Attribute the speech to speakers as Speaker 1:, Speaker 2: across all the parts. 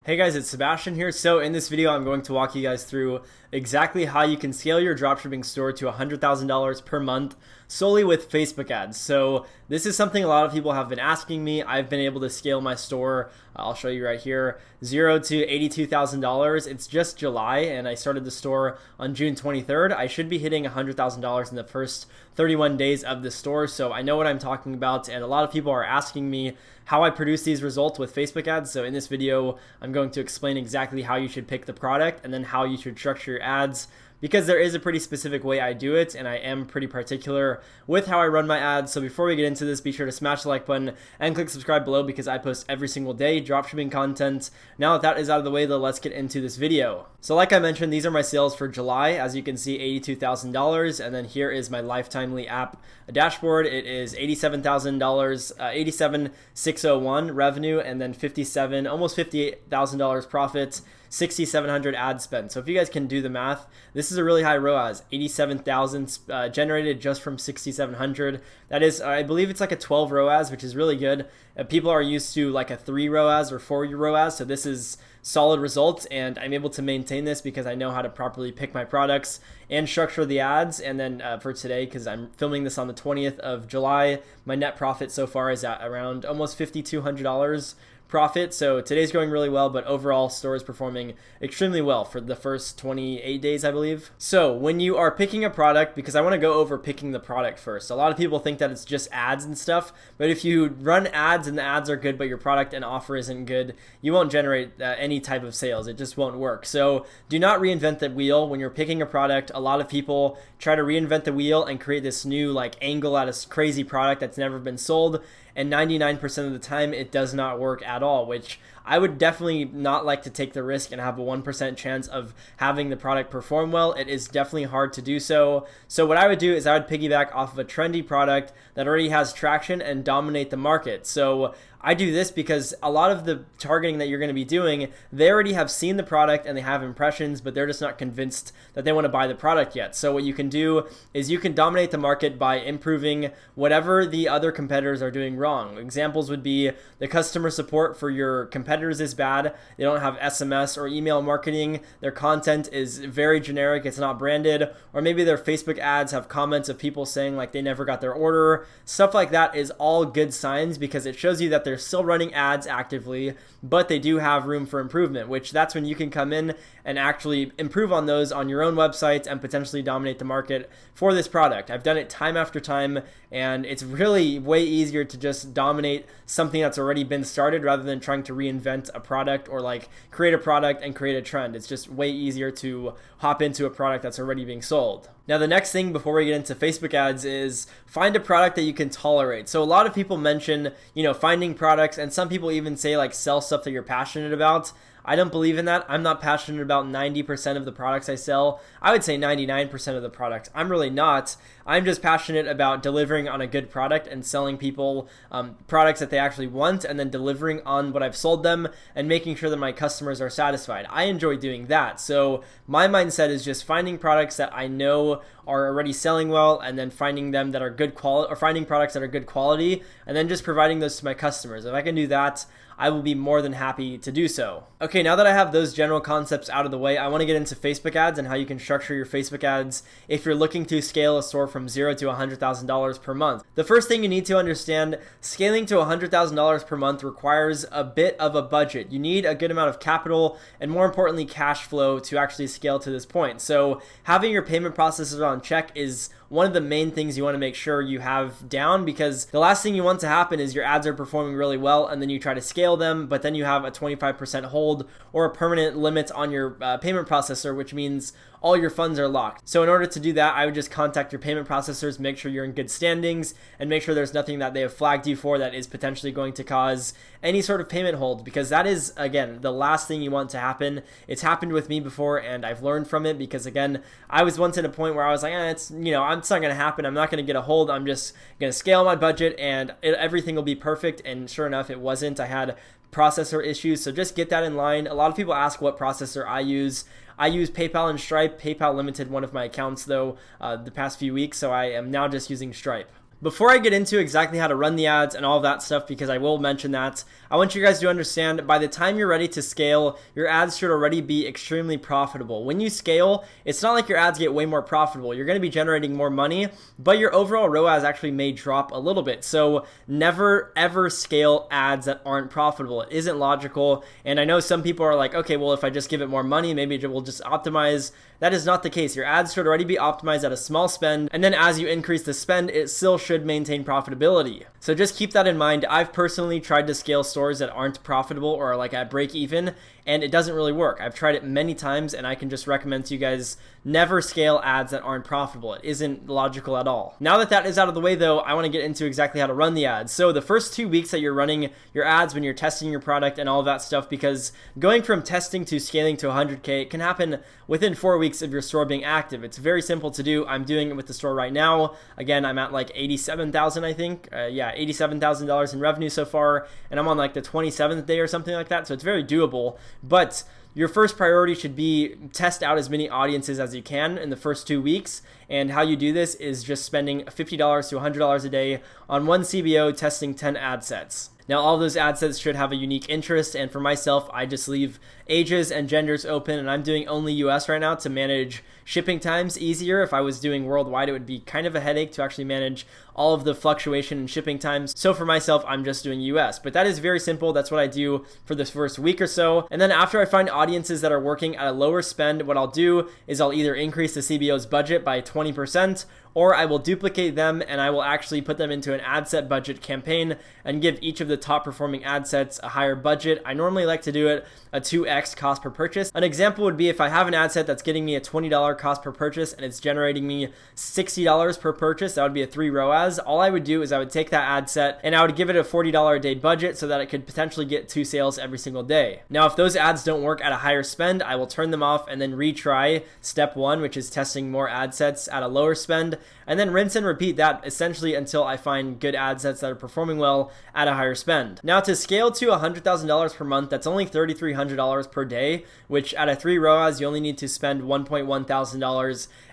Speaker 1: Hey guys, it's Sebastian here. So in this video, I'm going to walk you guys through exactly how you can scale your dropshipping store to $100,000 per month solely with Facebook ads. So this is something a lot of people have been asking me. I've been able to scale my store. I'll show you right here, $0 to $82,000. It's just July and I started the store on June 23rd. I should be hitting $100,000 in the first 31 days of the store. So I know what I'm talking about, and a lot of people are asking me how I produce these results with Facebook ads. So in this video, I'm going to explain exactly how you should pick the product and then how you should structure your ads, because there is a pretty specific way I do it, and I am pretty particular with how I run my ads. So before we get into this, be sure to smash the like button and click subscribe below, because I post every single day dropshipping content. Now that is out of the way, though, let's get into this video. So like I mentioned, these are my sales for July. As you can see, $82,000, and then here is my Lifetimely app dashboard. It is $87,000, 87,601 revenue, and then almost $58,000 profit. 6,700 ad spend. So if you guys can do the math, this is a really high ROAS, 87,000 generated just from 6,700. That is, I believe it's like a 12 ROAS, which is really good. People are used to like a 3 ROAS or 4 ROAS. So this is solid results, and I'm able to maintain this because I know how to properly pick my products and structure the ads. And then for today, because I'm filming this on the 20th of July, my net profit so far is at around almost $5,200 profit. So today's going really well, but overall store is performing extremely well for the first 28 days, I believe. So when you are picking a product, because I want to go over picking the product first. A lot of people think that it's just ads and stuff, but if you run ads and the ads are good, but your product and offer isn't good, you won't generate any type of sales. It just won't work. So do not reinvent the wheel when you're picking a product. A lot of people try to reinvent the wheel and create this new like angle at a crazy product that's never been sold. And 99% of the time, it does not work at all, which I would definitely not like to take the risk and have a 1% chance of having the product perform well. It is definitely hard to do so. So what I would do is I would piggyback off of a trendy product that already has traction and dominate the market. So I do this because a lot of the targeting that you're going to be doing, they already have seen the product and they have impressions, but they're just not convinced that they want to buy the product yet. So what you can do is you can dominate the market by improving whatever the other competitors are doing wrong. Examples would be the customer support for your competitors is bad. They don't have SMS or email marketing. Their content is very generic. It's not branded. Or maybe their Facebook ads have comments of people saying like they never got their order. Stuff like that is all good signs, because it shows you that they're still running ads actively, but they do have room for improvement, which that's when you can come in and actually improve on those on your own website and potentially dominate the market for this product. I've done it time after time, and it's really way easier to just dominate something that's already been started rather than trying to reinvent a product or like create a product and create a trend. It's just way easier to hop into a product that's already being sold. Now, the next thing before we get into Facebook ads is find a product that you can tolerate. So a lot of people mention, finding products, and some people even say like sell stuff that you're passionate about. I don't believe in that. I'm not passionate about 90% of the products I sell. I would say 99% of the products. I'm really not. I'm just passionate about delivering on a good product and selling people products that they actually want, and then delivering on what I've sold them and making sure that my customers are satisfied. I enjoy doing that. So my mindset is just finding products that I know are already selling well, and then finding them that are good quality, or finding products that are good quality, and then just providing those to my customers. If I can do that, I will be more than happy to do so. Okay, now that I have those general concepts out of the way, I want to get into Facebook ads and how you can structure your Facebook ads if you're looking to scale a store from $0 to $100,000 per month. The first thing you need to understand, scaling to $100,000 per month requires a bit of a budget. You need a good amount of capital and, more importantly, cash flow to actually scale to this point. So having your payment processes on check is one of the main things you want to make sure you have down, because the last thing you want to happen is your ads are performing really well and then you try to scale them, but then you have a 25% hold or a permanent limit on your payment processor, which means all your funds are locked. So in order to do that, I would just contact your payment processors, make sure you're in good standings, and make sure there's nothing that they have flagged you for that is potentially going to cause any sort of payment hold, because that is, again, the last thing you want to happen. It's happened with me before, and I've learned from it, because again, I was once at a point where I was like, it's not going to happen. I'm not going to get a hold. I'm just going to scale my budget and everything will be perfect. And sure enough, it wasn't. I had processor issues. So just get that in line. A lot of people ask what processor I use. I use PayPal and Stripe. PayPal limited one of my accounts though the past few weeks, so I am now just using Stripe. Before I get into exactly how to run the ads and all of that stuff, because I will mention that, I want you guys to understand by the time you're ready to scale, your ads should already be extremely profitable. When you scale, it's not like your ads get way more profitable. You're going to be generating more money, but your overall ROAS actually may drop a little bit. So never ever scale ads that aren't profitable. It isn't logical. And I know some people are like, okay, well, if I just give it more money, maybe it will just optimize. That is not the case. Your ads should already be optimized at a small spend, and then as you increase the spend, it still should maintain profitability. So just keep that in mind. I've personally tried to scale stores that aren't profitable or like at break even, and it doesn't really work. I've tried it many times, and I can just recommend to you guys, never scale ads that aren't profitable. It isn't logical at all. Now that that is out of the way though, I want to get into exactly how to run the ads. So the first 2 weeks that you're running your ads, when you're testing your product and all of that stuff, because going from testing to scaling to 100K, it can happen within 4 weeks of your store being active. It's very simple to do. I'm doing it with the store right now. Again, I'm at like 87,000, I think. $87,000 in revenue so far, and I'm on like the 27th day or something like that. So it's very doable. But your first priority should be test out as many audiences as you can in the first 2 weeks. And how you do this is just spending $50 to $100 a day on one CBO testing 10 ad sets. Now, all those ad sets should have a unique interest, and for myself, I just leave ages and genders open, and I'm doing only US right now to manage shipping times easier. If I was doing worldwide, it would be kind of a headache to actually manage all of the fluctuation in shipping times. So for myself, I'm just doing US, but that is very simple. That's what I do for this first week or so. And then after I find audiences that are working at a lower spend, what I'll do is I'll either increase the CBO's budget by 20%, or I will duplicate them and I will actually put them into an ad set budget campaign and give each of the top performing ad sets a higher budget. I normally like to do it a 2x cost per purchase. An example would be if I have an ad set that's getting me a $20 cost per purchase and it's generating me $60 per purchase, that would be a 3 ROAS. All I would do is I would take that ad set and I would give it a $40 a day budget so that it could potentially get 2 sales every single day. Now, if those ads don't work at a higher spend, I will turn them off and then retry step 1, which is testing more ad sets at a lower spend, and then rinse and repeat that essentially until I find good ad sets that are performing well at a higher spend. Now, to scale to $100,000 per month, that's only $3,300 per day, which at a 3 ROAS, you only need to spend $1.1 thousand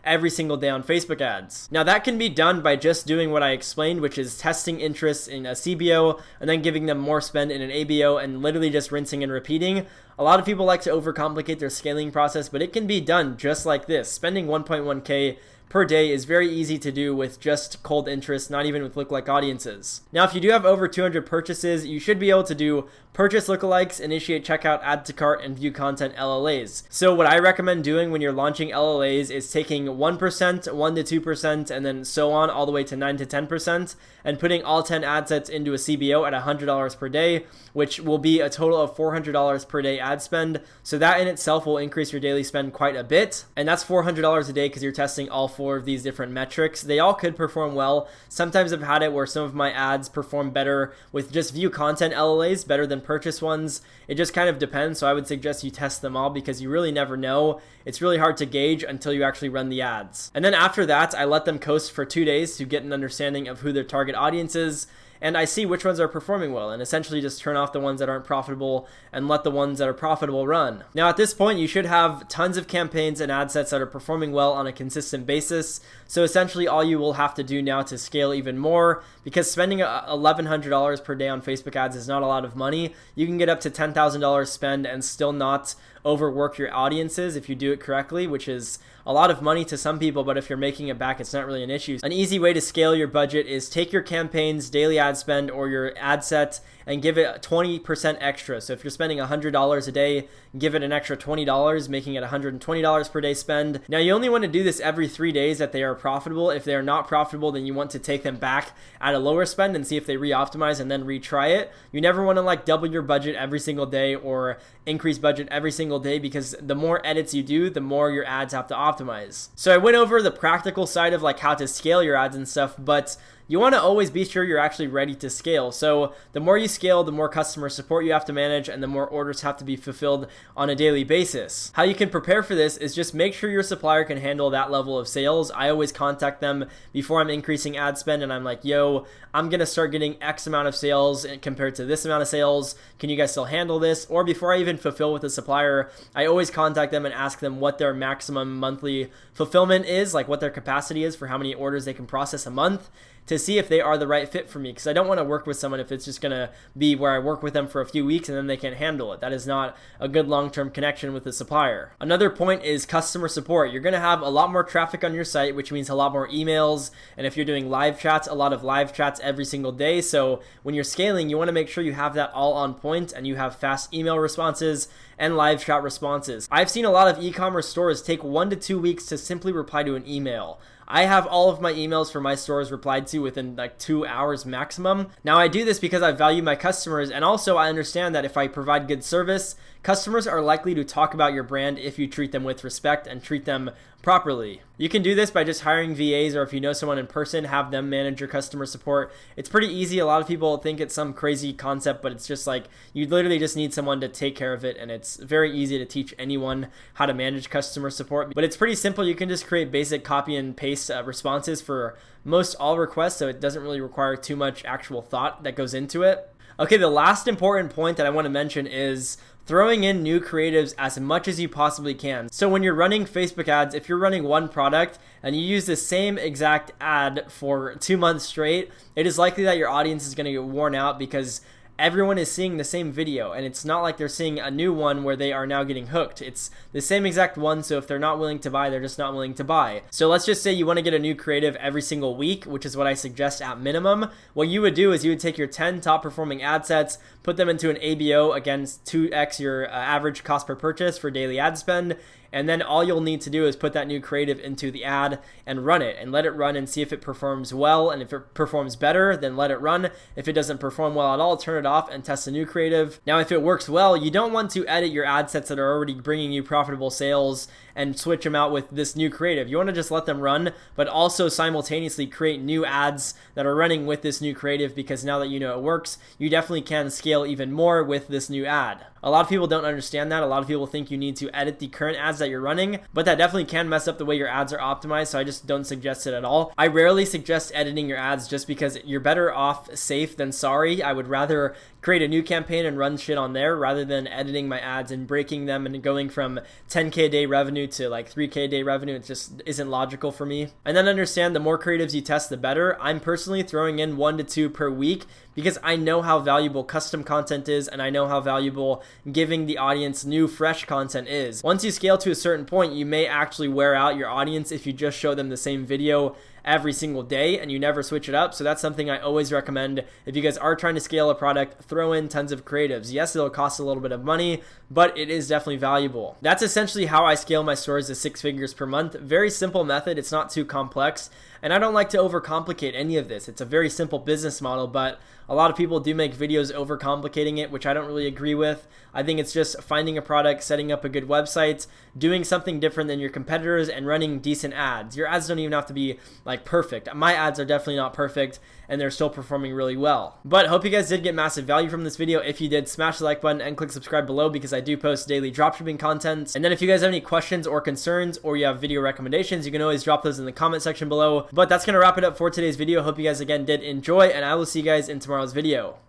Speaker 1: every single day on Facebook ads. Now, that can be done by just doing what I explained, which is testing interest in a CBO and then giving them more spend in an ABO and literally just rinsing and repeating. A lot of people like to overcomplicate their scaling process, but it can be done just like this. Spending 1.1K per day is very easy to do with just cold interest, not even with lookalike audiences. Now, if you do have over 200 purchases, you should be able to do purchase lookalikes, initiate checkout, add to cart, and view content LLAs. So what I recommend doing when you're launching LLAs is taking 1%, 1 to 2%, and then so on all the way to 9 to 10%, and putting all 10 ad sets into a CBO at $100 per day, which will be a total of $400 per day ad spend. So that in itself will increase your daily spend quite a bit. And that's $400 a day because you're testing all 4 of these different metrics. They all could perform well. Sometimes I've had it where some of my ads perform better with just view content LLAs better than purchase ones. It just kind of depends. So I would suggest you test them all because you really never know. It's really hard to gauge until you actually run the ads. And then after that, I let them coast for 2 days to get an understanding of who their target audience is. And I see which ones are performing well and essentially just turn off the ones that aren't profitable and let the ones that are profitable run. Now, at this point, you should have tons of campaigns and ad sets that are performing well on a consistent basis. So essentially all you will have to do now to scale even more, because spending $1,100 per day on Facebook ads is not a lot of money. You can get up to $10,000 spend and still not overwork your audiences if you do it correctly, which is a lot of money to some people, but if you're making it back, it's not really an issue. An easy way to scale your budget is take your campaigns, daily ad spend, or your ad set and give it 20% extra. So if you're spending $100 a day, give it an extra $20, making it $120 per day spend. Now, you only want to do this every 3 days that they are profitable. If they are not profitable, then you want to take them back at a lower spend and see if they re-optimize and then retry it. You never want to like double your budget every single day or increase budget every single day, because the more edits you do, the more your ads have to optimize. So I went over the practical side of like how to scale your ads and stuff, but you want to always be sure you're actually ready to scale. So the more you scale, the more customer support you have to manage and the more orders have to be fulfilled on a daily basis. How you can prepare for this is just make sure your supplier can handle that level of sales. I always contact them before I'm increasing ad spend and I'm like, yo, I'm going to start getting X amount of sales compared to this amount of sales. Can you guys still handle this? Or before I even fulfill with the supplier, I always contact them and ask them what their maximum monthly fulfillment is, like what their capacity is for how many orders they can process a month. to see if they are the right fit for me, because I don't want to work with someone if it's just going to be where I work with them for a few weeks and then they can't handle it. That is not a good long-term connection with the supplier. Another point is customer support. You're going to have a lot more traffic on your site, which means a lot more emails, and if you're doing live chats, a lot of live chats every single day. So when you're scaling, you want to make sure you have that all on point and you have fast email responses and live chat responses. I've seen a lot of e-commerce stores take 1 to 2 weeks to simply reply to an email. I have all of my emails for my stores replied to within like 2 hours maximum. Now I do this because I value my customers, and also I understand that if I provide good service, customers are likely to talk about your brand if you treat them with respect and treat them properly. You can do this by just hiring VAs, or if you know someone in person, have them manage your customer support. It's pretty easy. A lot of people think it's some crazy concept, but it's just like you literally just need someone to take care of it, and it's very easy to teach anyone how to manage customer support. But it's pretty simple. You can just create basic copy and paste responses for most all requests, so it doesn't really require too much actual thought that goes into it. Okay, the last important point that I want to mention is throwing in new creatives as much as you possibly can. So when you're running Facebook ads, if you're running one product and you use the same exact ad for 2 months straight, it is likely that your audience is going to get worn out because everyone is seeing the same video, and it's not like they're seeing a new one where they are now getting hooked. It's the same exact one, so if they're not willing to buy, they're just not willing to buy. So let's just say you want to get a new creative every single week, which is what I suggest at minimum. What you would do is you would take your 10 top performing ad sets, put them into an ABO against 2x your average cost per purchase for daily ad spend, and then all you'll need to do is put that new creative into the ad and run it, and let it run and see if it performs well. And if it performs better, then let it run. If it doesn't perform well at all, turn it off and test a new creative. Now, if it works well, you don't want to edit your ad sets that are already bringing you profitable sales and switch them out with this new creative. You want to just let them run, but also simultaneously create new ads that are running with this new creative, because now that you know it works, you definitely can scale even more with this new ad. A lot of people don't understand that. A lot of people think you need to edit the current ads that you're running, but that definitely can mess up the way your ads are optimized, so I just don't suggest it at all. I rarely suggest editing your ads just because you're better off safe than sorry. I would rather create a new campaign and run shit on there rather than editing my ads and breaking them and going from 10K a day revenue to like 3K a day revenue. It just isn't logical for me. And then understand the more creatives you test, the better. I'm personally throwing in 1 to 2 per week because I know how valuable custom content is, and I know how valuable giving the audience new, fresh content is. Once you scale to a certain point, you may actually wear out your audience if you just show them the same video every single day and you never switch it up. So that's something I always recommend. If you guys are trying to scale a product, throw in tons of creatives. Yes, it'll cost a little bit of money, but it is definitely valuable. That's essentially how I scale my stores to 6 figures per month. Very simple method. It's not too complex. And I don't like to overcomplicate any of this. It's a very simple business model, but a lot of people do make videos overcomplicating it, which I don't really agree with. I think it's just finding a product, setting up a good website, doing something different than your competitors, and running decent ads. Your ads don't even have to be like perfect. My ads are definitely not perfect, and they're still performing really well. But hope you guys did get massive value from this video. If you did, smash the like button and click subscribe below, because I do post daily dropshipping content. And then if you guys have any questions or concerns, or you have video recommendations, you can always drop those in the comment section below. But that's going to wrap it up for today's video. Hope you guys again did enjoy, and I will see you guys in tomorrow's video.